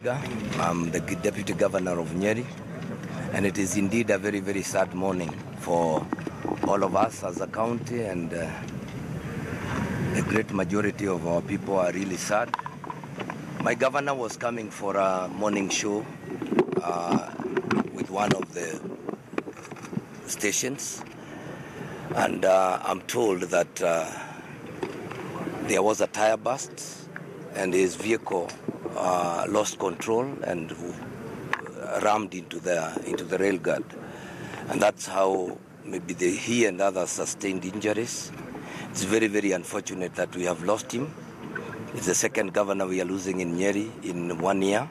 I'm the Deputy Governor of Nyeri, and it is indeed a very, very sad morning for all of us as a county, and the great majority of our people are really sad. My governor was coming for a morning show with one of the stations, and I'm told that there was a tire burst and his vehicle lost control and rammed into the rail guard, and that's how maybe he and others sustained injuries. It's very, very unfortunate that we have lost him. It's the second governor we are losing in Nyeri in 1 year.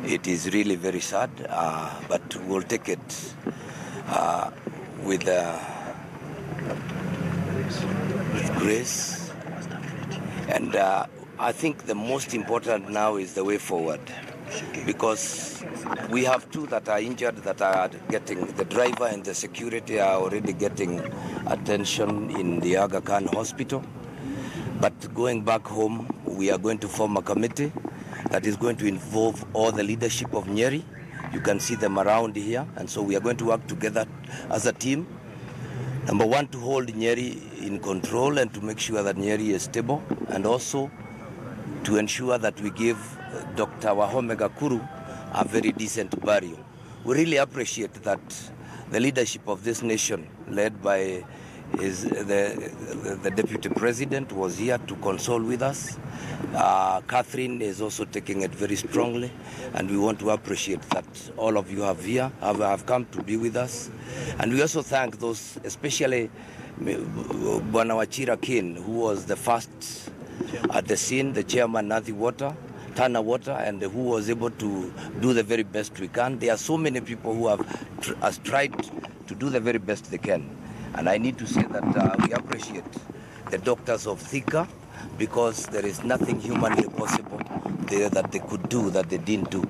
It is really very sad, but we'll take it with grace. And I think the most important now is the way forward, because we have two that are injured that are getting, the driver and the security are already getting attention in the Aga Khan hospital. But going back home, we are going to form a committee that is going to involve all the leadership of Nyeri. You can see them around here, and so we are going to work together as a team. Number one, to hold Nyeri in control and to make sure that Nyeri is stable, and also to ensure that we give Dr. Wahome Gakuru a very decent burial. We really appreciate that the leadership of this nation, led by the Deputy President, was here to console with us. Catherine is also taking it very strongly, and we want to appreciate that all of you have come to be with us. And we also thank those, especially Bwana Wachira Kin, who was the first at the scene, the chairman Tana Water, and who was able to do the very best we can. There are so many people who have tried to do the very best they can. And I need to say that we appreciate the doctors of Thika, because there is nothing humanly possible there that they could do that they didn't do.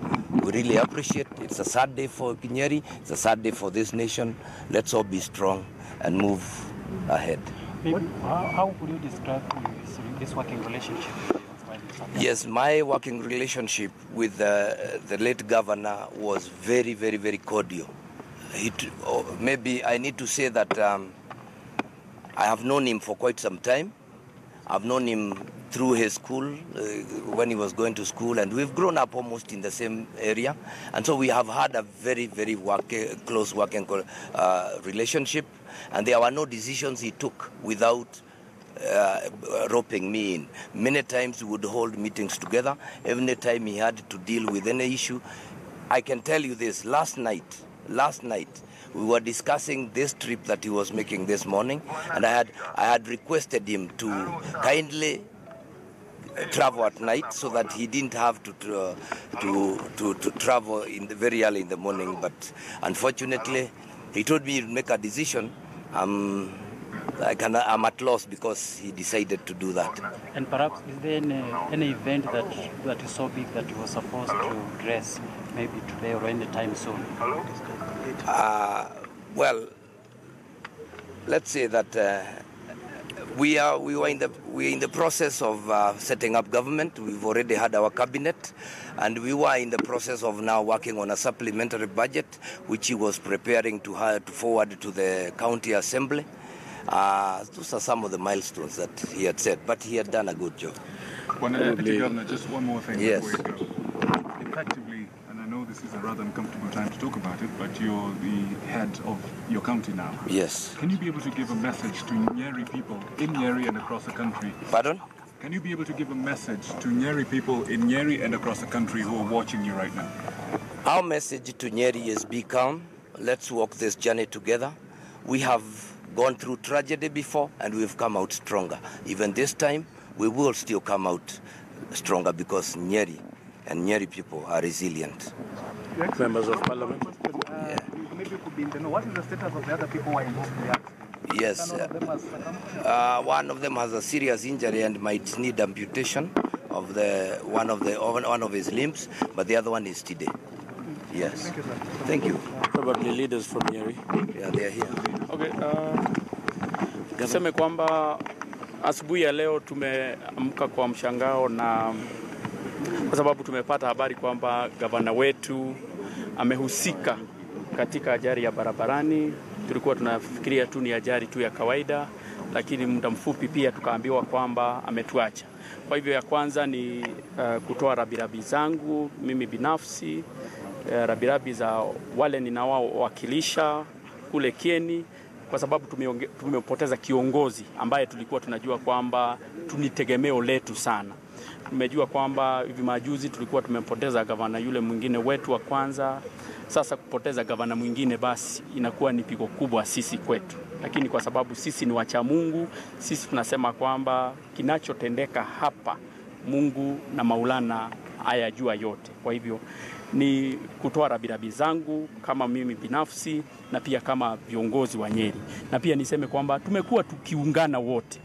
We really appreciate it. It's a sad day for Nyeri. It's a sad day for this nation. Let's all be strong and move ahead. How would you describe this working relationship? Yes, my working relationship with the late governor was very, very, very cordial. Maybe I need to say that I have known him for quite some time. I've known him through his school, when he was going to school, and we've grown up almost in the same area. And so we have had a very, very close working relationship. And there were no decisions he took without roping me in. Many times we would hold meetings together. Every time he had to deal with any issue. I can tell you this, last night, we were discussing this trip that he was making this morning, and I had requested him to kindly travel at night so that he didn't have to travel very early in the morning. But unfortunately, he told me he'd make a decision. I'm at loss because he decided to do that. And perhaps is there any event that is so big that you were supposed to dress, maybe today or any time soon? Well, let's say that we're in the process of setting up government. We've already had our cabinet, and we were in the process of now working on a supplementary budget, which he was preparing to forward to the county assembly. Those are some of the milestones that he had set, but he had done a good job. Deputy Governor, just one more thing yes. Before you go. Effectively, and I know this is a rather uncomfortable time to talk about it, but you're the head of your county now. Yes. Can you be able to give a message to Nyeri people in Nyeri and across the country? Pardon? Can you be able to give a message to Nyeri people in Nyeri and across the country who are watching you right now? Our message to Nyeri is be calm. Let's walk this journey together. We have gone through tragedy before, and we've come out stronger. Even this time, we will still come out stronger because Nyeri and Nyeri people are resilient. Members of Parliament. Yeah. Maybe it could be to know what is the status of the other people who are involved in the accident? Yes. One of them has a serious injury and might need amputation of one of his limbs, but the other one is steady. Yes. Thank you. Probably leaders from Nyeri. Yeah, they are here. Okay. Niseme kwamba asubuhi ya leo tumeamka kwa mshangao na kwa sababu tumepata habari kwamba gavana wetu amehusika katika ajali ya barabarani. Tulikuwa tunafikiria tu ni ajali tu ya kawaida, lakini muda mfupi pia tukaambiwa kwamba ametuacha. Kwa hivyo ya kwanza ni kutoa rambirambi zangu mimi binafsi, rambirambi za wale ninaowakilisha kule Kieni, kwa sababu tumepoteza kiongozi ambaye tulikuwa tunajua kwamba tunitegemeo letu sana. Tumejua kwamba hivi majuzi tulikuwa tumempoteza gavana yule mwingine wetu wa kwanza. Sasa kupoteza gavana mwingine basi inakuwa ni pigo kubwa sisi kwetu. Lakini kwa sababu sisi ni wacha Mungu, sisi tunasema kwamba kinachotendeka hapa Mungu na Maulana ayajua yote. Kwa hivyo ni kutoa rambirambi zangu kama mimi binafsi na pia kama viongozi wa Nyeri. Na pia niseme kwamba tumekuwa tukiungana wote.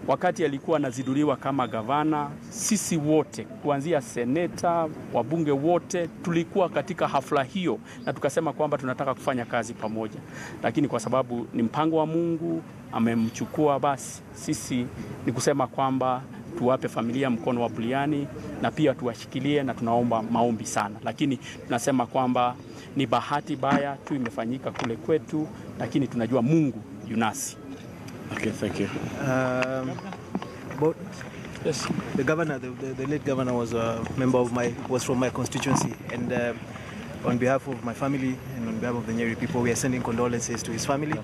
Wakati alikuwa anaziduliwa kama gavana, sisi wote kuanzia seneta, wabunge wote tulikuwa katika hafla hiyo na tukasema kwamba tunataka kufanya kazi pamoja. Lakini kwa sababu ni mpango wa Mungu amemchukua, basi sisi ni kusema kwamba tuwape familia mkono wa buliani na pia tuwashikilie, na tunaomba maombi sana. Lakini tunasema kwamba ni bahati baya tu imefanyika kule kwetu, lakini tunajua Mungu yunasi. Okay, thank you. But yes, the governor, the late governor was a member of was from my constituency, and on behalf of my family and on behalf of the Nyeri people, we are sending condolences to his family.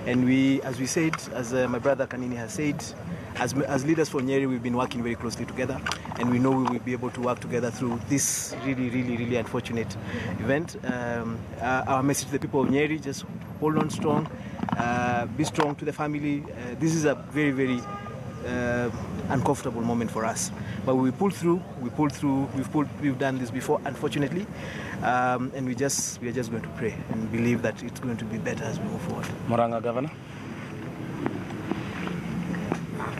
And we, as we said, as my brother Kanini has said, as leaders for Nyeri, we've been working very closely together, and we know we will be able to work together through this really unfortunate event. Our message to the people of Nyeri: just hold on strong, be strong to the family. This is a very uncomfortable moment for us, but we pull through. We've done this before, unfortunately, and we are just going to pray and believe that it's going to be better as we move forward. Moranga Governor.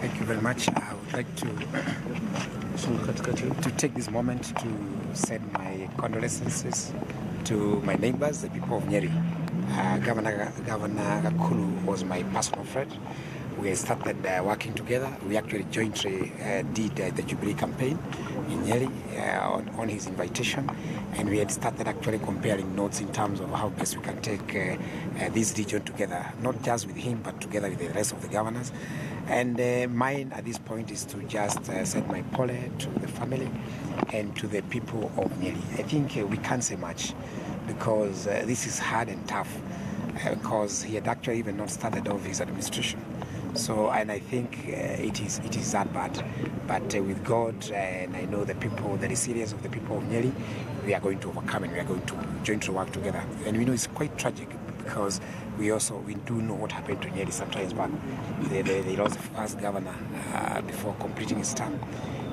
Thank you very much. I would like to take this moment to send my condolences to my neighbors, the people of Nyeri. Gavana Gakuru was my personal friend. We started working together. We actually jointly did the Jubilee campaign in Nyeri on his invitation, and we had started actually comparing notes in terms of how best we can take this region together, not just with him, but together with the rest of the governors. And mine at this point is to just send my pole to the family and to the people of Nyeri. I think we can't say much, because this is hard and tough, because he had actually even not started off his administration. So, and I think it is that bad. But with God, and I know the people, the resilience of the people of Nyeri, we are going to overcome, and we are going to jointly work together. And we know it's quite tragic, because we do know what happened to Nyeri sometimes back. They lost the first governor before completing his term.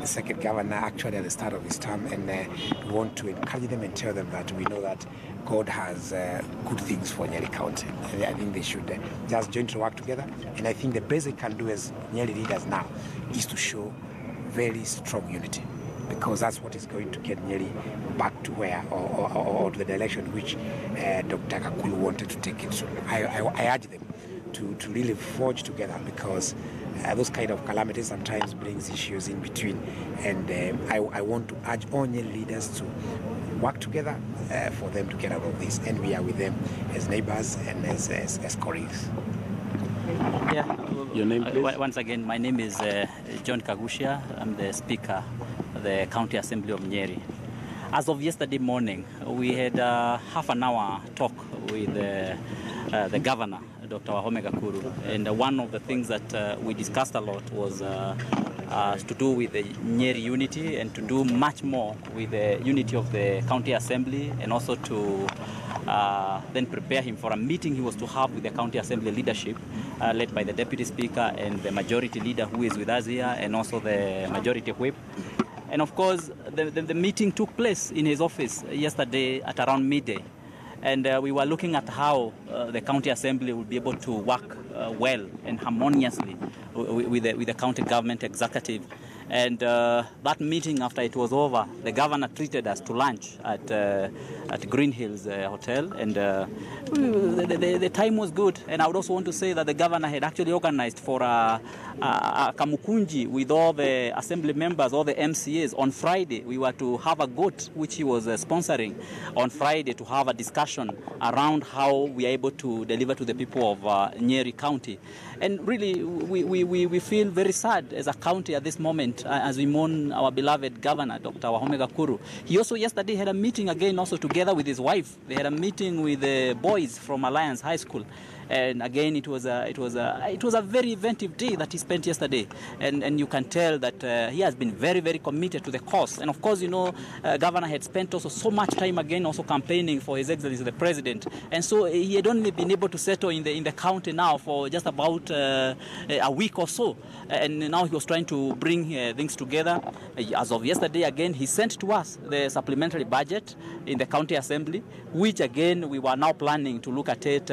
The second governor actually at the start of his term, and we want to encourage them and tell them that we know that God has good things for Nyeri County. And I think they should just jointly work together. And I think the best they can do as Nyeri leaders now is to show very strong unity, because that's what is going to get Nyeri back to where, or to the direction which Dr. Gakuru wanted to take it to. I urge them to really forge together, because those kind of calamities sometimes brings issues in between, and I want to urge all Nyeri leaders to work together for them to get out of this, and we are with them as neighbors and as colleagues. Yeah. Your name, please? Once again, my name is John Kagushia. I'm the Speaker of the County Assembly of Nyeri. As of yesterday morning, we had a half an hour talk with the Governor, Dr. Wahome Gakuru, and one of the things that we discussed a lot was to do with the Nyeri unity, and to do much more with the unity of the County Assembly, and also to then prepare him for a meeting he was to have with the County Assembly leadership, led by the Deputy Speaker and the Majority Leader who is with us here, and also the Majority Whip. And of course, the meeting took place in his office yesterday at around midday. And we were looking at how the County Assembly would be able to work well and harmoniously with the county government executive, And that meeting, after it was over, the governor treated us to lunch at Green Hills Hotel, and the time was good. And I would also want to say that the governor had actually organized for a kamukunji with all the assembly members, all the MCAs. On Friday, we were to have a goat, which he was sponsoring on Friday, to have a discussion around how we are able to deliver to the people of Nyeri County. And really, we feel very sad as a county at this moment as we mourn our beloved governor, Dr. Wahome Gakuru. He also yesterday had a meeting again, also together with his wife. They had a meeting with the boys from Alliance High School. And again, it was a very inventive day that he spent yesterday, and you can tell that he has been very, very committed to the cause. And of course, you know, Governor had spent also so much time again also campaigning for His Excellency the President, and so he had only been able to settle in the county now for just about a week or so, and now he was trying to bring things together. As of yesterday, again, he sent to us the supplementary budget in the county assembly, which again we were now planning to look at it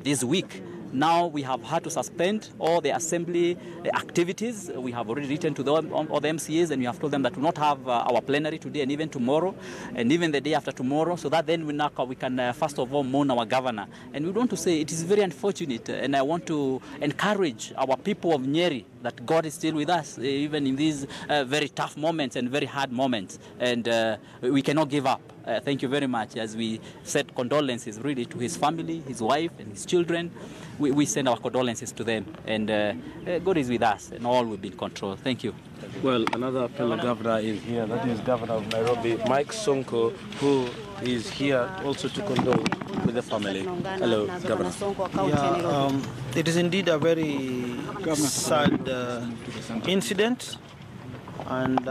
this week. Now we have had to suspend all the assembly activities. We have already written to all the MCAs, and we have told them that we will not have our plenary today and even tomorrow and even the day after tomorrow, so that then we can first of all mourn our governor. And we want to say it is very unfortunate, and I want to encourage our people of Nyeri that God is still with us, even in these very tough moments and very hard moments, and we cannot give up. Thank you very much. As we send condolences really to his family, his wife and his children, we send our condolences to them, and God is with us and all will be in control. Thank you. Well, another fellow governor is here, that is Governor of Nairobi, Mike Sonko, who is here also to condole with the family. Hello, Governor. Yeah, it is indeed a very sad incident, and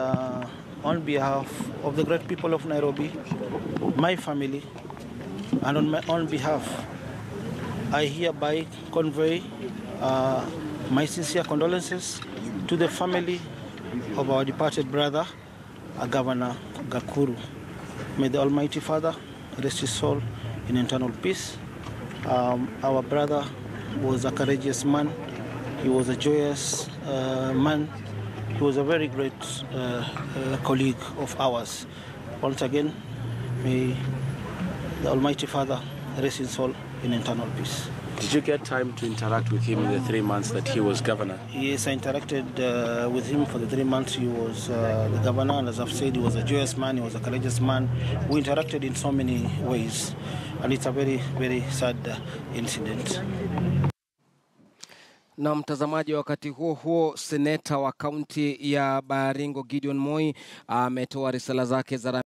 on behalf of the great people of Nairobi, my family, and on my own behalf, I hereby convey my sincere condolences to the family of our departed brother, Gavana Gakuru. May the Almighty Father rest his soul in eternal peace. Our brother was a courageous man. He was a joyous man. He was a very great colleague of ours. Once again, may the Almighty Father rest his soul in eternal peace. Did you get time to interact with him in the 3 months that he was governor? Yes, I interacted with him for the 3 months he was the governor, and as I've said, he was a joyous man, he was a courageous man. We interacted in so many ways, and it's a very, very sad incident. Na mtazamaji, wakati huo seneta wa kaunti ya Baringo Gideon Moi ametoa risala zake za